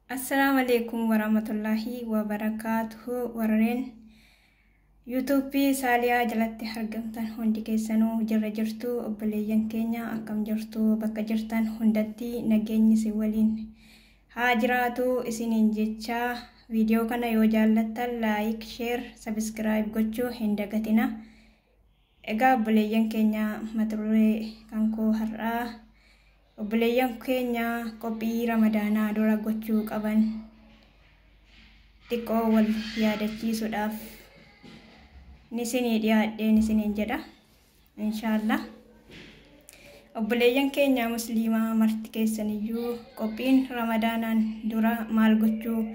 Assalamualaikum warahmatullahi wabarakatuh. Warren YouTube Saaliyaa jalatti argamtan hundi keessanuu jirra jirtu obboleeyyan keenya akkam jirtu bakka jirtan hundatti nageenyi si waliin haa jiraatu isiniin jecha viidiyoo kana yoo jaallattan like, share, subscribe gochuu hin dagatina. Egaa obboleeyyan keenya mata duree kan koo har'aa obboleeyyan keenya qophii ramadaanaa dura gochuu qaban xiqqoo wal yaadachiisuudhaaf nisinii dhiyaadheen isiniin jedha inshaallah. Obboleeyyan keenya musliimaa marti keessaniyyuu qophiin ramadaanaan dura maal gochuu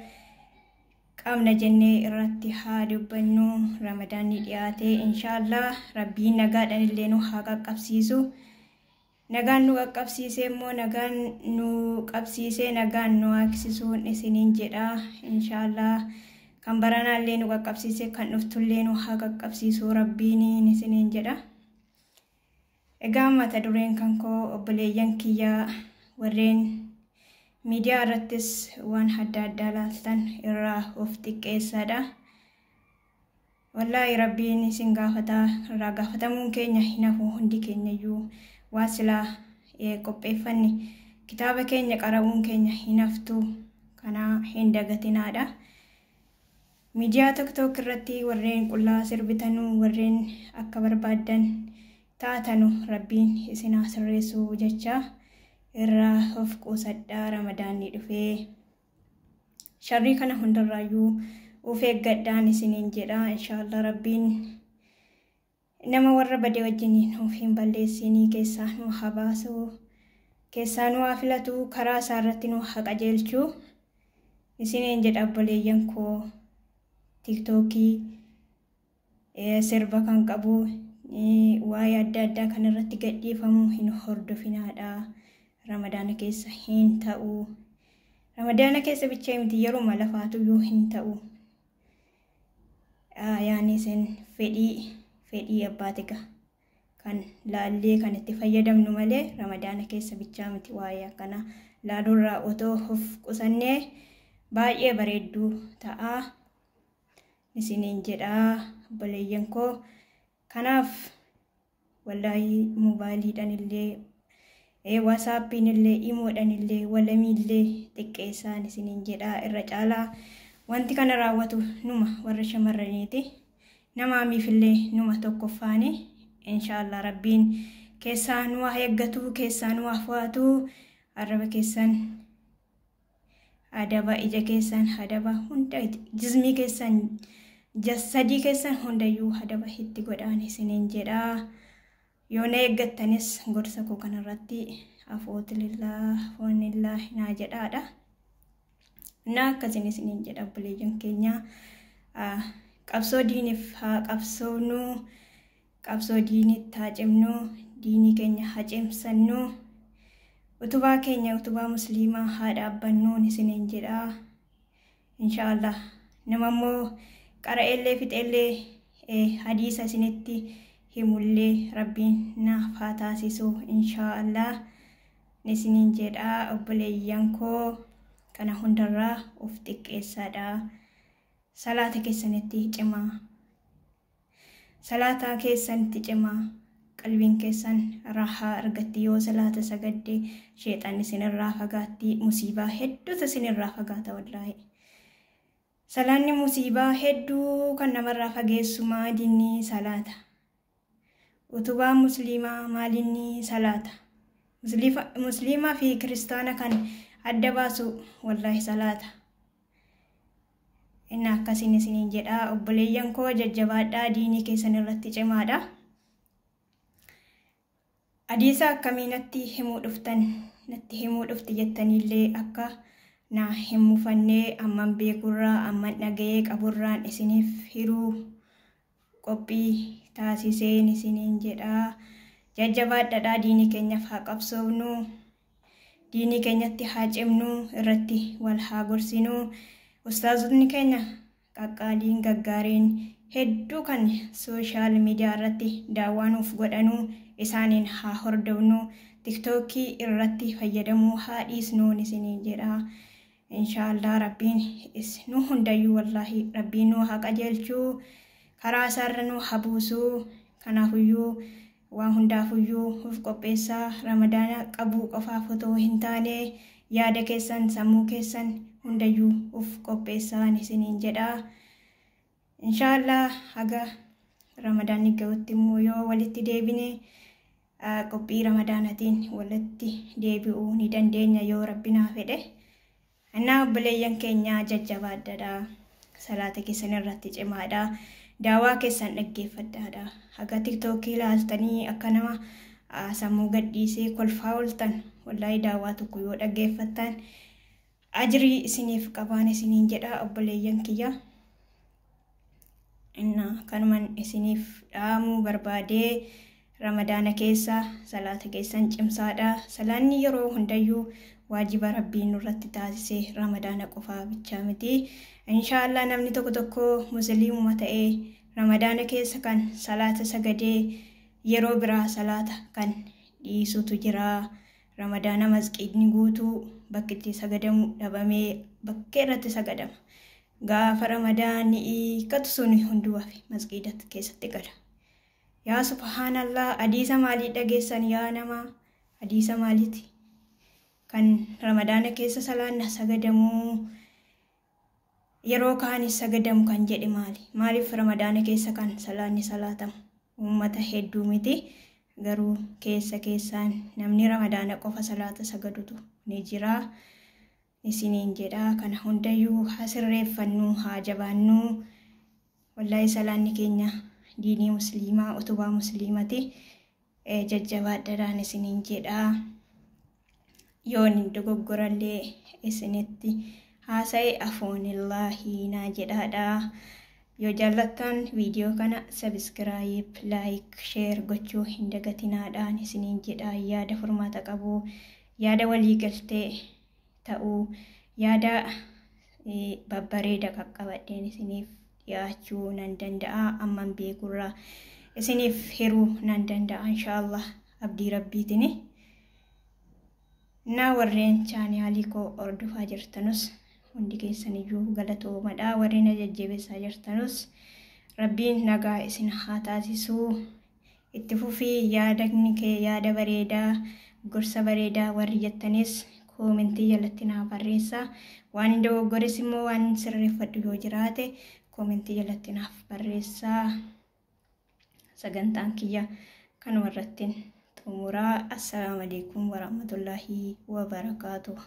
qabna jennee irratti haa dubbannu. Ramadaanni dhiyaate inshaallah rabbiin nagaadhaan illee nu haa qaqqabsiisu. Nagaan nu qaqqabsiisee immoo nagaan nu qabsiisee nagaan nu haqsisuun isiniin jedha inshaallah. Kan baranaallee nu qaqqabsiisee kan dhuftullee nu haa qaqqabsiisu rabbiin isiniin jedha. Egaa mata dureen kan koo obboleeyyan kiyyaa warreen miidiyaa irrattis waan adda addaa laaltan irraa of xiqqeessaadha. Wallaahi rabbiin isin gaafataa irraa gaafatamuun keenya hin hafu hundi keenyayyuu waa silaa qopheeffanne kitaaba keenya qara'uun keenya hin haftu kana hin dagatinaadha. Miidiyaa TikTok irratti warreen qullaa sirbitanuu warreen akka barbaadan taatanu rabbiin isin haa sirreessu jecha irraa of qusadhaa. Ramadaanni dhufee sharrii kana hundarraayyuu of eeggadhaan isiniin jedha inshaallah. Rabbiin nama warra badee wajjiniin of hin balleessinii keessaa nu haa baasu, keessaa nu haa filatu, karaa isaa irratti nu haa qajeelchu isiniin jedha obboleeyyan koo. TikTokii sirba kan qabu waa'ee adda addaa kan irratti gadhiifamu hin hordofinaadha. Ramadaana keessa hin ta'u. Ramadaana keessa bicha miti yeroo lafaatuyyuu hin ta'u. Yaani isin fedhii abbaatika kan laallee kan itti fayyadamnu malee ramadaana keessa bicha miti waa'ee akkana laalurraa otoo of qusannee baay'ee bareedduu ta'a isiniin jedha obboleeyyan koo. Kanaaf wallaahi moobaayiliidhaan illee WhatsAppiin illee imoodhaan illee walamiillee xiqqeessaan isiniin jedha. Irra caalaa wanti kana raawwatu numa warra shamarraniiti. Namaamiif illee numa tokkoffaani inshaallah. Rabbiin keessaa nu haa eeggatu, keessaa nu haa fo'atu, arraba keessan adaba, ija keessan adaba, hunda jismii keessan jasadii keessan hundayyuu adaba itti godhaan isiniin jedha. Yoo na eeggattanis gorsa koo kanarratti afootilillah foonillah naa jedhaadha. Na akkasin isiniin jedha obboleeyyan keenya. Qabsoo diiniif haa qabsoonu, qabsoo diinitti haa cimnu, diinii keenya haa cimsannu, utubaa keenya utubaa musliimaa haa dhaabbannuun isiniin jedha inshaallah. Nama immoo qara'ellee fixellee hadiisa isinitti himullee rabbiin naaf haa taasisu inshaallah isiniin jedha obboleeyyan koo. Kana hundarraa of xiqqeessaadha. Salaata keessanitti cimaa, salaata keessanitti cimaa. Qalbiin keessan raahaa argatti yoo salaata sagadde. Sheexanni isinirraa fagaatti, musiibaa hedduutu isinirraa fagaata wallaahi. Salaanni musiibaa hedduu kan namarraa fageessu maalinni salaata. Utubaa musliimaa maalinni salaata. Musliimaa fi kiristaana kan adda baasu wallaahi salaata. Inni akkasiin isiniin jedha obboleeyyan koo jajjabaadhaa, diinii keessan irratti cimaadha. Hadiisa akkamii natti himuu dhufti jettanillee akka na hin mufannee amman beekurraa amman dhaga'ee qaburraan isiniif hiruu qophii taasiseen isiniin jedha. Jajjabaadhaa, diinii keenyaaf haa qabsoofnu, diinii keenyatti haa cimnu, irratti wal haa gorsinu. Ustaazonni keenya qaqqaaliin gaggaariin hedduu kan sooshaal miidiyaa irratti daawwanuuf godhanu isaaniin haa hordofnu. TikTokii irratti fayyadamuu haa dhiisnuun isiniin jedha Inshaallah rabbiin nu hundayyuu wallahi rabbiin nu haa qajeelchuu karaa isaarra nu haa buusuu. Kanaafuyyuu waan hundaafuyyuu uf qopheessaa ramadaana qabuu qofaaf otoo hin taane yaada keessan sammuu keessan hundayyuu uf qopheessaa isiniin jedha. Inshaallah haga ramadaanni ga'utti immoo yoo walitti deebine qophii ramadaanatiin walitti deebi'uu ni dandeenya yoo rabbinaa fedhe. Obboleeyyan keenya jajjabaadhaa salaata keessan irratti cimaadhaa daawaa keessan dhaggeeffadhaadhaa. Haga tiktookii ilaaltanii akka nama sammuu gadhiisee kolfaa ooltan wallahi daawaa tokko yoo dhaggeeffattan ajrii isiniif qabaan isiniin jedha obboleeyyan kiyya. Kanuman isiniif dhaamuu barbaadee ramadaana keessa salaata keessan cimsaadhaa. Salaanni yeroo hundayyuu waajiba rabbiin nurratti taasisee ramadaana qofaa bichaa miti. Inshaallah namni tokko musliimuma ta'ee ramadaana keessa kan salaata sagadee yeroo biraa salaata kan dhiisutu jira. Ramadaana masqiidni guutuu bakki itti sagadamu dhabamee bakkee irratti sagadama. Gaafa ramadaanni hiikkatu suni hunduu hafe masqiidatti keessatti gala. Yaa subhaanallah hadiisa maalii dhageessan yaa nama hadiisa maaliiti? Kan ramadaana keessa salaanna sagadamuu yeroo kaanis sagadamu kan jedhe maali? Maaliif ramadaana keessa kan salaanni salaatamu? Uummata hedduu miti garuu keessaan namni ramadaana qofa salaata sagadutu ni jira isiniin jedha. Kana hundayyuu haa sirreeffannu haa jabaannu. Wallahi salaanni keenya diinii musliimaa utubaa musliimati. Jajjabaadhaan isiniin jedha. Yoon dogoggorallee isinitti haasa'e afoonillaahi naa jedhaadha. Yoo jaallattan viidiyoo kana subscribe, like, share gochuu hin dagatinaadhaan isiniin jedha. Yaada furmaata qabu, yaada walii galtee ta'uu, yaada babbareeda qaqqabadheen isiniif dhiyaachuu nan danda'a. Amman beekurraa isiniif hiruu nan danda'a inshaallah abdii rabbiitini. Warreen chaanaalii koo hordofaa jirtanus hundi keessaniyyuu galatoomadha. Warreen jajjabeessaa jirtanus rabbiin nagaa isin haa taasisuu. Itti fufii yaadni kee yaada bareedaa gorsa bareedaa warri jettanis koomentii jalatti naa barreessaa. Waan dogoggores immoo waan sirreeffadhu yoo jiraate koomentii jalatti naaf barreessaa. Sagantaan kiyya kanuma irratti xumuraa. Assalaamu alaikum warahmatullahi wabarakatuh.